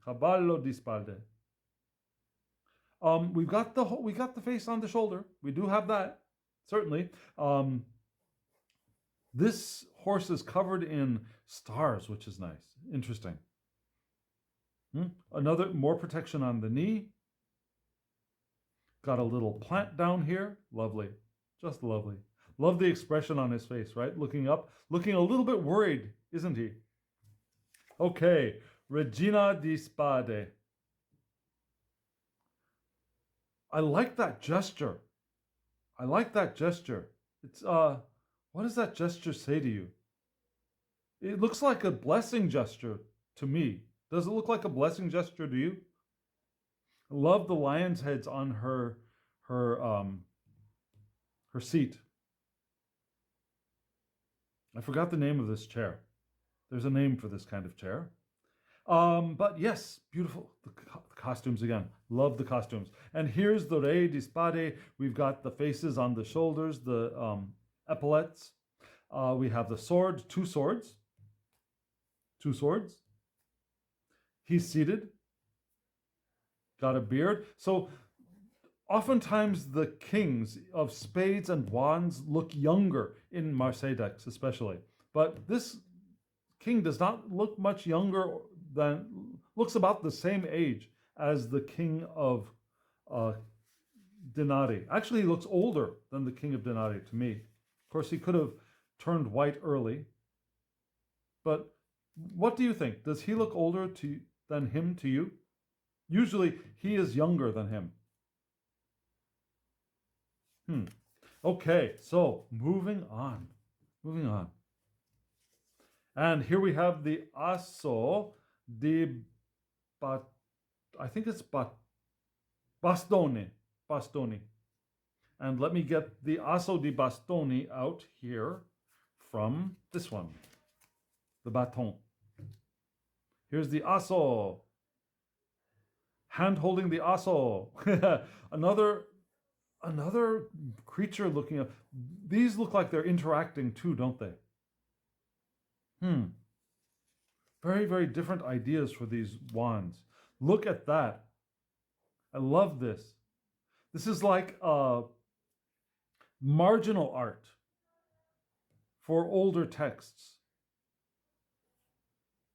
Cavallo di Spade. We got the face on the shoulder. We do have that, certainly. This horse is covered in stars, which is nice. Interesting. Another more protection on the knee. Got a little plant down here. Lovely. Just lovely. Love the expression on his face, right? Looking up, looking a little bit worried, isn't he? Okay, Regina di Spade. I like that gesture. It's what does that gesture say to you? It looks like a blessing gesture to me. Does it look like a blessing gesture to you? I love the lion's heads on her seat. I forgot the name of this chair. There's a name for this kind of chair. But yes, beautiful. The costumes again. Love the costumes. And here's the Rey Di Spade. We've got the faces on the shoulders, the epaulets. We have the sword, two swords. He's seated. Got a beard. So oftentimes the kings of spades and wands look younger in Marseille decks, especially. But this king does not look much younger looks about the same age as the king of Denari. Actually, he looks older than the king of Denari to me. Of course, he could have turned white early. But what do you think? Does he look older than him to you? Usually, he is younger than him. Okay, so moving on. And here we have the Asso di I think it's Bastoni. And let me get the Asso di Bastoni out here from this one, the baton. Here's the Asso. Hand holding the Asso. Another creature looking up. These look like they're interacting too, don't they? Very, very different ideas for these wands. Look at that. I love this. This is like marginal art for older texts.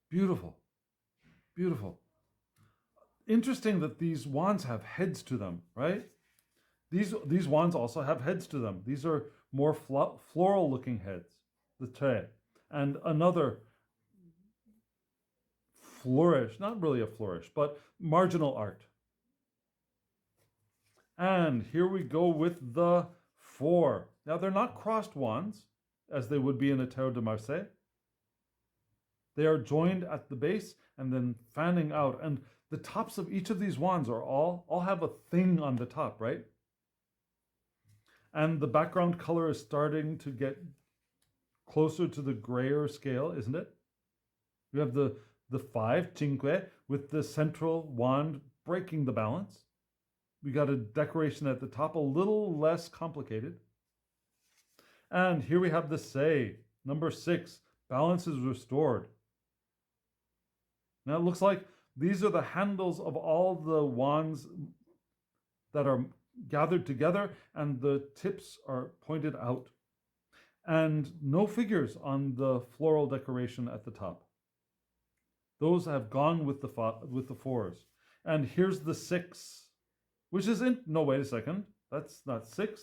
Beautiful. interesting that these wands have heads to them, right? These wands also have heads to them. These are more floral looking heads, the tre. And another flourish, not really a flourish, but marginal art. And here we go with the 4. Now they're not crossed wands, as they would be in a Tarot de Marseille. They are joined at the base and then fanning out. And the tops of each of these wands are all have a thing on the top, right? And the background color is starting to get closer to the grayer scale, isn't it? We have the 5, cinque, with the central wand breaking the balance. We got a decoration at the top, a little less complicated. And here we have the sei, number 6, balance is restored. Now it looks like these are the handles of all the wands that are gathered together, and the tips are pointed out. And no figures on the floral decoration at the top. Those have gone with the 4s. And here's the 6, which isn't, no, wait a second. That's not 6.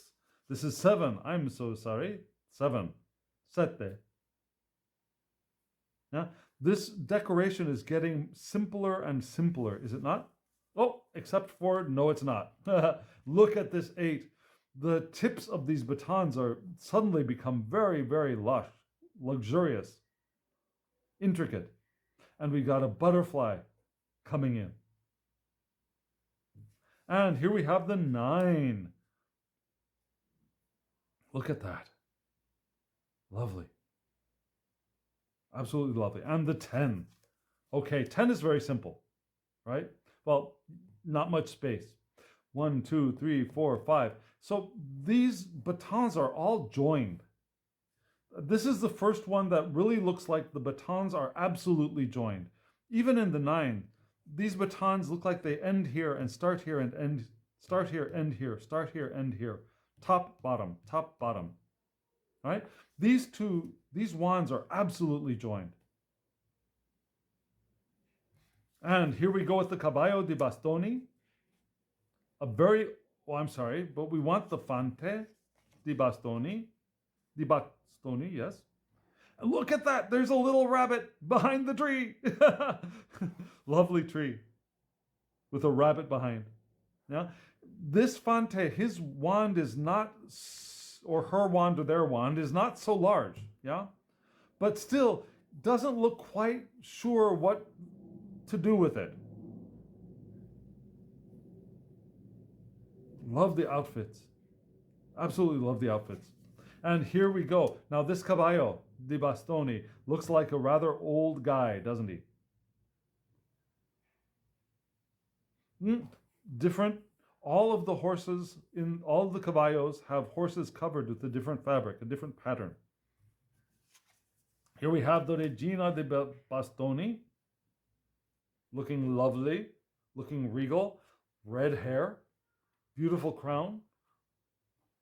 This is 7. I'm so sorry. 7. Sette. Now, this decoration is getting simpler and simpler, is it not? Oh, except for, no, it's not. Look at this 8. The tips of these batons are suddenly become very, very lush, luxurious, intricate. And we got a butterfly coming in. And here we have the 9. Look at that. Lovely. Absolutely lovely. And the 10. Okay, 10 is very simple, right? Well, not much space. 1, 2, 3, 4, 5. So these batons are all joined. This is the first one that really looks like the batons are absolutely joined. Even in the 9, these batons look like they end here and start here and end, start here, end here, start here, end here. Top, bottom, top, bottom. Right? These wands are absolutely joined. And here we go with the Caballo di Bastoni. But we want the Fante di Bastoni. Di Bastoni, yes. And look at that, there's a little rabbit behind the tree. Lovely tree with a rabbit behind. Now, this Fante, his wand is not, or her wand or their wand is not so large, yeah? But still, doesn't look quite sure what to do with it. Love the outfits. Absolutely love the outfits. And here we go. Now this Caballo di Bastoni looks like a rather old guy, doesn't he? Different. All of the horses, all of the caballos have horses covered with a different fabric, a different pattern. Here we have the Regina di Bastoni, looking lovely, looking regal, red hair, beautiful crown,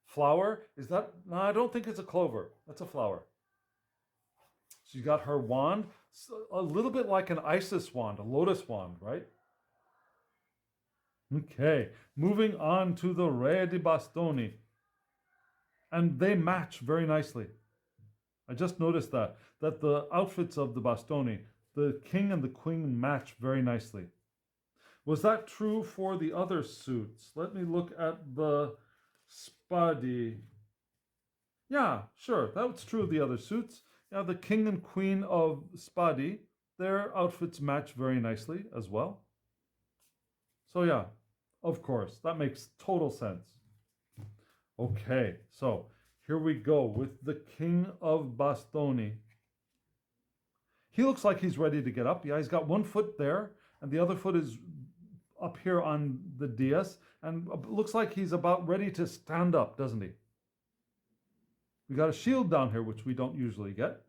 flower. Is that, no, I don't think it's a clover. That's a flower. She's got her wand, a little bit like an Isis wand, a lotus wand, right? Okay, moving on to the Rey di Bastoni. And they match very nicely. I just noticed that the outfits of the Bastoni, the king and the queen match very nicely. Was that true for the other suits? Let me look at the Spade. Yeah, sure, that's true of the other suits. Yeah, the king and queen of Spade, their outfits match very nicely as well. So yeah, of course, that makes total sense. Okay, so here we go with the king of Bastoni. He looks like he's ready to get up. Yeah, he's got one foot there, and the other foot is up here on the dais, and looks like he's about ready to stand up, doesn't he? We got a shield down here, which we don't usually get.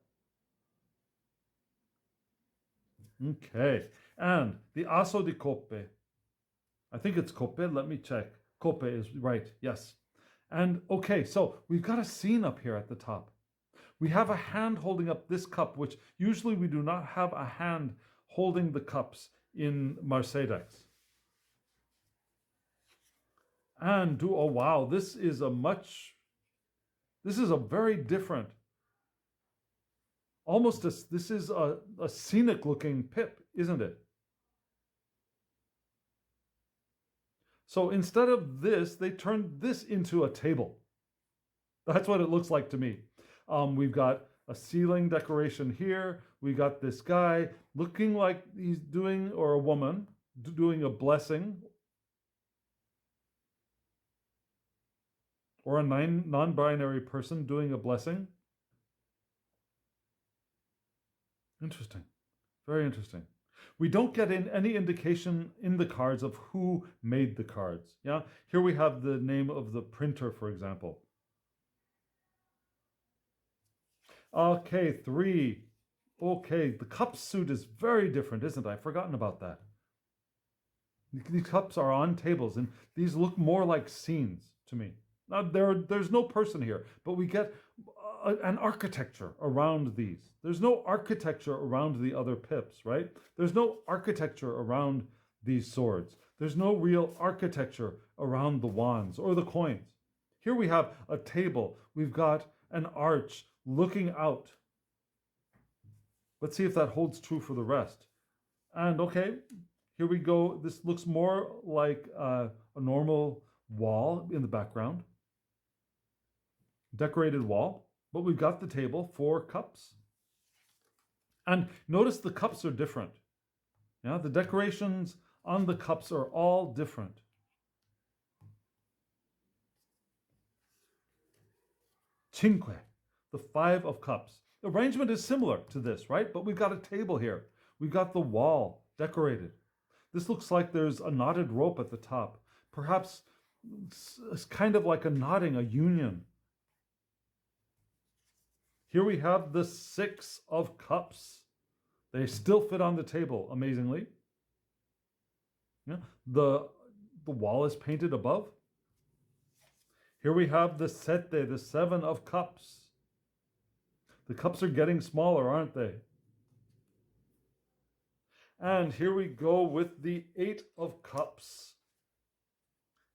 Okay, and the Asso di Coppe. I think it's Coppe, let me check. Coppe is right, yes. And okay, so we've got a scene up here at the top. We have a hand holding up this cup, which usually we do not have a hand holding the cups in Marseille decks. And oh wow, this is a very different, this is a scenic looking pip, isn't it? So instead of this, they turned this into a table. That's what it looks like to me. We've got a ceiling decoration here. We got this guy looking like he's doing, or a woman doing a blessing, or a non-binary person doing a blessing. Interesting. Very interesting. We don't get any indication in the cards of who made the cards. Yeah. Here we have the name of the printer, for example. Okay, 3. Okay, the cup suit is very different, isn't it? I've forgotten about that. These cups are on tables, and these look more like scenes to me. Now, there's no person here, but we get an architecture around these. There's no architecture around the other pips, right? There's no architecture around these swords. There's no real architecture around the wands or the coins. Here we have a table. We've got an arch looking out. Let's see if that holds true for the rest. And okay, here we go. This looks more like a normal wall in the background. Decorated wall. But we've got the table, 4 cups. And notice the cups are different. Yeah, the decorations on the cups are all different. Cinque, the 5 of cups. The arrangement is similar to this, right? But we've got a table here. We've got the wall decorated. This looks like there's a knotted rope at the top. Perhaps it's kind of like a knotting, a union. Here we have the 6 of cups. They still fit on the table, amazingly. Yeah, the wall is painted above. Here we have the 7, the 7 of cups. The cups are getting smaller, aren't they? And here we go with the 8 of cups.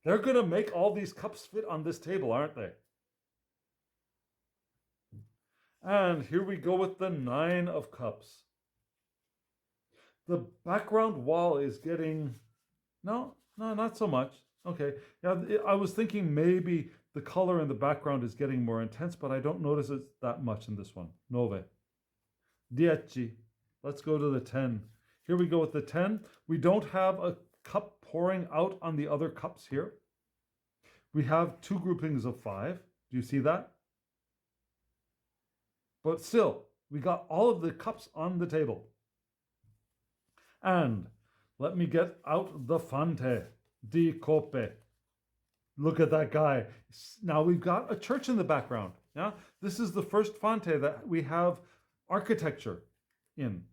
They're going to make all these cups fit on this table, aren't they? And here we go with the 9 of cups. The background wall is getting... No, not so much. Okay, yeah, I was thinking maybe the color in the background is getting more intense, but I don't notice it that much in this one. 9. 10. Let's go to the 10. Here we go with the 10. We don't have a cup pouring out on the other cups here. We have 2 groupings of 5. Do you see that? But still, we got all of the cups on the table. And let me get out the Fante di Coppe. Look at that guy. Now we've got a church in the background. Yeah, this is the first Fante that we have architecture in.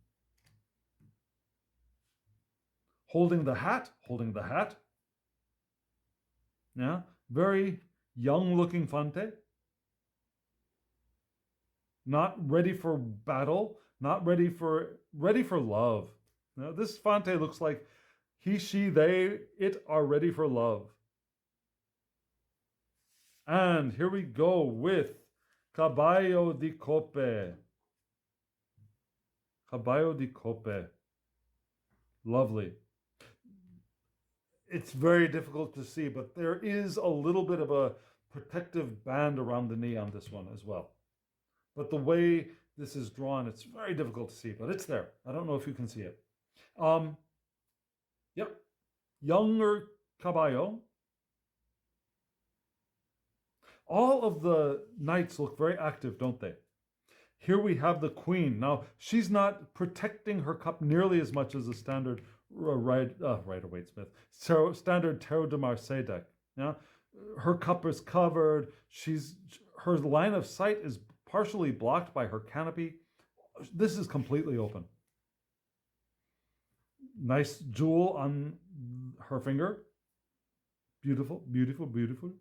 Holding the hat. Yeah, very young looking Fante. Not ready for battle, not ready for love. Now, this Fante looks like he, she, they, it are ready for love. And here we go with Caballo di Coppe. Caballo di Coppe. Lovely. It's very difficult to see, but there is a little bit of a protective band around the knee on this one as well. But the way this is drawn, it's very difficult to see, but it's there. I don't know if you can see it. Yep. Younger Caballo. All of the knights look very active, don't they? Here we have the queen. Now, she's not protecting her cup nearly as much as a standard Rider-Waite-Smith, standard Tarot de Marseille deck. Yeah? Her cup is covered. Her line of sight is partially blocked by her canopy. This is completely open. Nice jewel on her finger. Beautiful, beautiful, beautiful.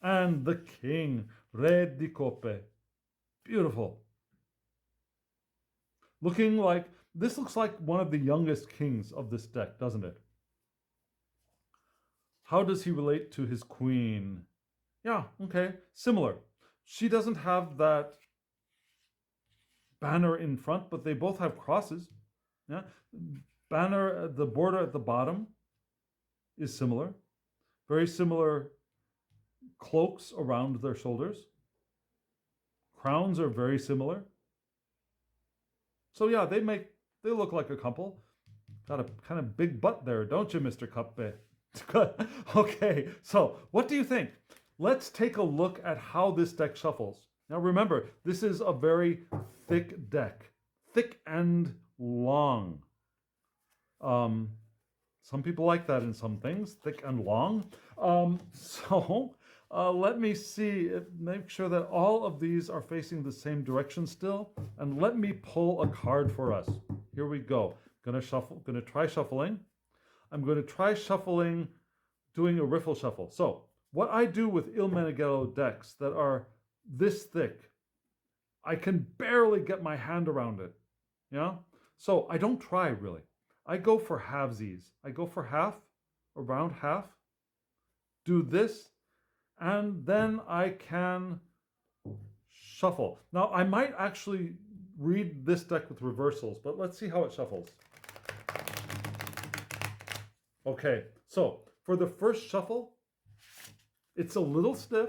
And the king, Rey Di Spade. Beautiful. This looks like one of the youngest kings of this deck, doesn't it? How does he relate to his queen? Yeah, okay, similar. She doesn't have that banner in front, but they both have crosses. Yeah, banner, the border at the bottom is similar. Very similar cloaks around their shoulders. Crowns are very similar. So yeah, they look like a couple. Got a kind of big butt there, don't you, Mr. Cupbear? Okay, so what do you think? Let's take a look at how this deck shuffles. Now remember, this is a very thick deck. Thick and long. Some people like that in some things, thick and long. Let me see, make sure that all of these are facing the same direction still. And let me pull a card for us. Here we go. Gonna try shuffling. I'm going to try shuffling, doing a riffle shuffle. So what I do with Il Meneghello decks that are this thick, I can barely get my hand around it. Yeah? So I don't try really. I go for halvesies. I go for half, around half, do this, and then I can shuffle. Now I might actually read this deck with reversals, but let's see how it shuffles. Okay, so for the first shuffle, it's a little stiff.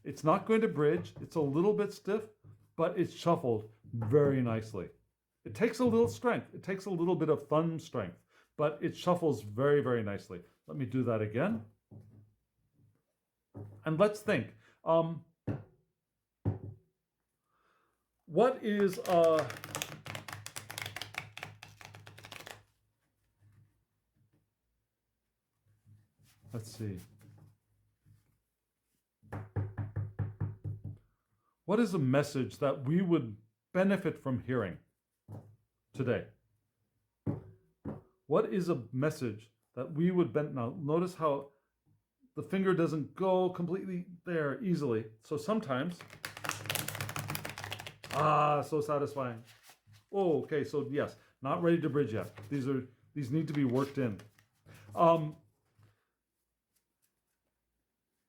It's not going to bridge. It's a little bit stiff, but it's shuffled very nicely. It takes a little strength. It takes a little bit of thumb strength, but it shuffles very, very nicely. Let me do that again. And let's think. What is let's see. What is a message that we would benefit from hearing today? What is a message that we would now notice how the finger doesn't go completely there easily. So sometimes, so satisfying. Oh, okay, so yes, not ready to bridge yet. These need to be worked in.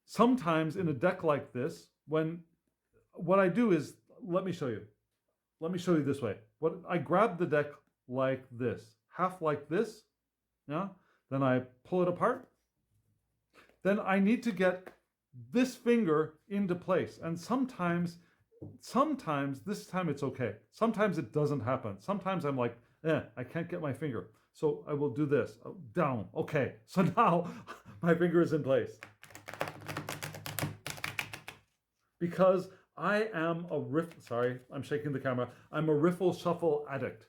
Sometimes in a deck like this, what I do is, let me show you. Let me show you this way. I grab the deck like this, half like this, yeah? Then I pull it apart. Then I need to get this finger into place. And sometimes this time it's okay. Sometimes it doesn't happen. Sometimes I'm like, I can't get my finger. So I will do this, down, okay. So now my finger is in place. Because I am I'm shaking the camera. I'm a Riffle Shuffle addict.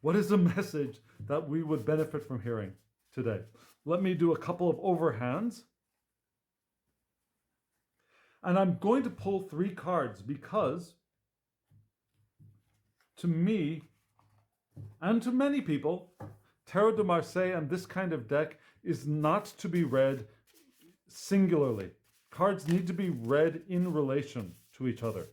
What is a message that we would benefit from hearing today? Let me do a couple of overhands. And I'm going to pull 3 cards because to me, and to many people, Tarot de Marseille and this kind of deck is not to be read singularly. Cards need to be read in relation to each other.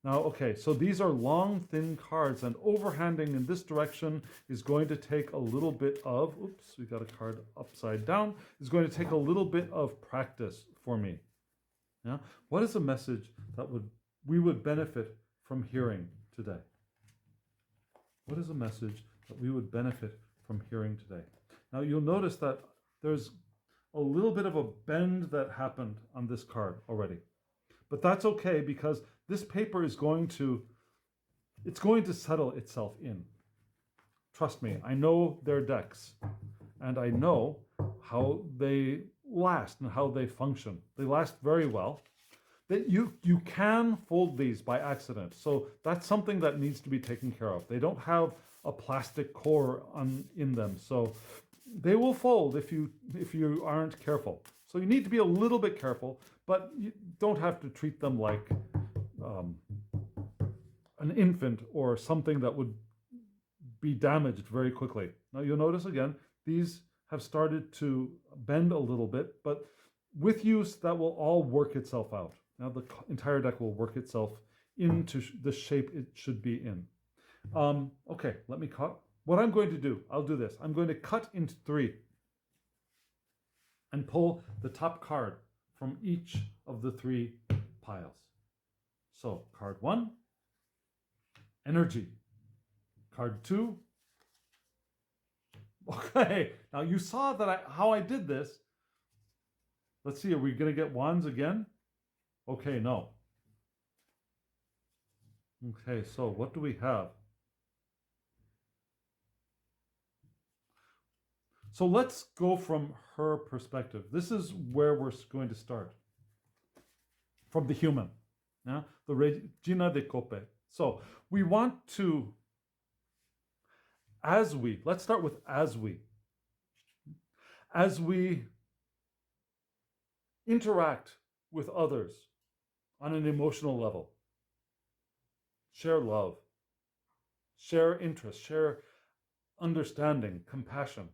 Now, okay, so these are long, thin cards, and overhanding in this direction is going to take a little bit of, we got a card upside down, is going to take a little bit of practice for me. Yeah? What is a message that we would benefit from hearing today? What is a message that we would benefit from hearing today? Now, you'll notice that there's a little bit of a bend that happened on this card already. But that's okay because this paper is going to settle itself in. Trust me, I know their decks and I know how they last and how they function. They last very well. That you can fold these by accident. So that's something that needs to be taken care of. They don't have a plastic core in them. So they will fold if you aren't careful. So you need to be a little bit careful, but you don't have to treat them like an infant or something that would be damaged very quickly. Now you'll notice again, these have started to bend a little bit, but with use that will all work itself out. Now the entire deck will work itself into the shape it should be in. Okay, let me cut. What I'm going to do, I'll do this. I'm going to cut into 3. and pull the top card from each of the 3 piles. So card 1, energy. Card 2. Okay, now you saw that how I did this. Let's see, are we going to get wands again? Okay, no. Okay, so what do we have? So let's go from her perspective. This is where we're going to start. From the human, yeah? The Regina de Coppe. So we want to, let's start with as we interact with others on an emotional level, share love, share interest, share understanding, compassion.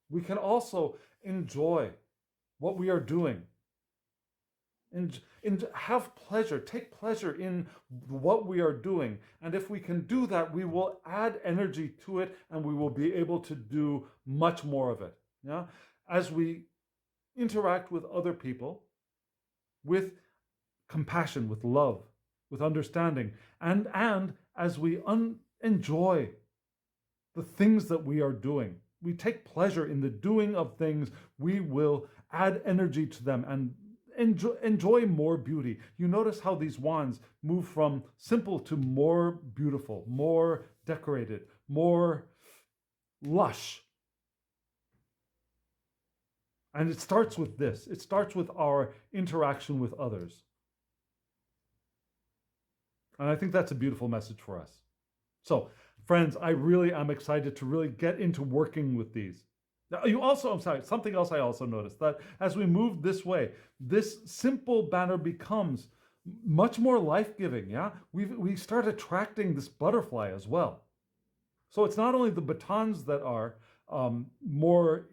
We can also enjoy what we are doing. And have pleasure, take pleasure in what we are doing. And if we can do that, we will add energy to it and we will be able to do much more of it. Yeah? As we interact with other people with compassion, with love, with understanding, and as we enjoy the things that we are doing, we take pleasure in the doing of things, we will add energy to them and enjoy more beauty. You notice how these wands move from simple to more beautiful, more decorated, more lush. And it starts with this. It starts with our interaction with others. And I think that's a beautiful message for us. So, friends, I really am excited to really get into working with these. Now, something else I also noticed, that as we move this way, this simple banner becomes much more life-giving, yeah? We start attracting this butterfly as well. So it's not only the batons that are more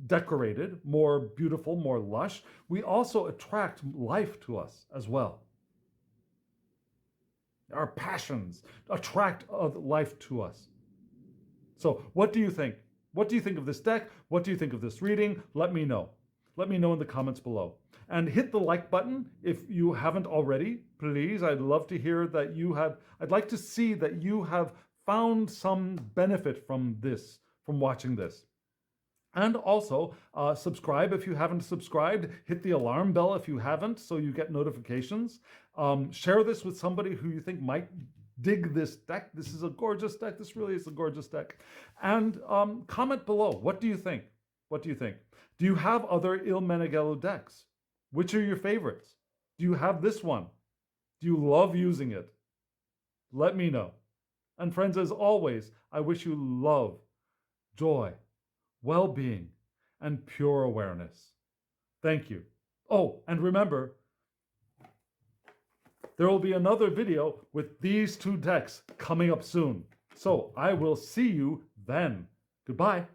decorated, more beautiful, more lush, we also attract life to us as well. Our passions attract life to us. So what do you think? What do you think of this deck? What do you think of this reading? Let me know. Let me know in the comments below. And hit the like button if you haven't already, please. I'd love to hear that you have, I'd like to see that you have found some benefit from this, from watching this. And also, subscribe if you haven't subscribed. Hit the alarm bell if you haven't, so you get notifications. Share this with somebody who you think might dig this deck. This is a gorgeous deck. This really is a gorgeous deck. And comment below. What do you think? What do you think? Do you have other Il Meneghello decks? Which are your favorites? Do you have this one? Do you love using it? Let me know. And friends, as always, I wish you love, joy, well-being, and pure awareness. Thank you. Oh, and remember, there will be another video with these 2 decks coming up soon. So I will see you then. Goodbye.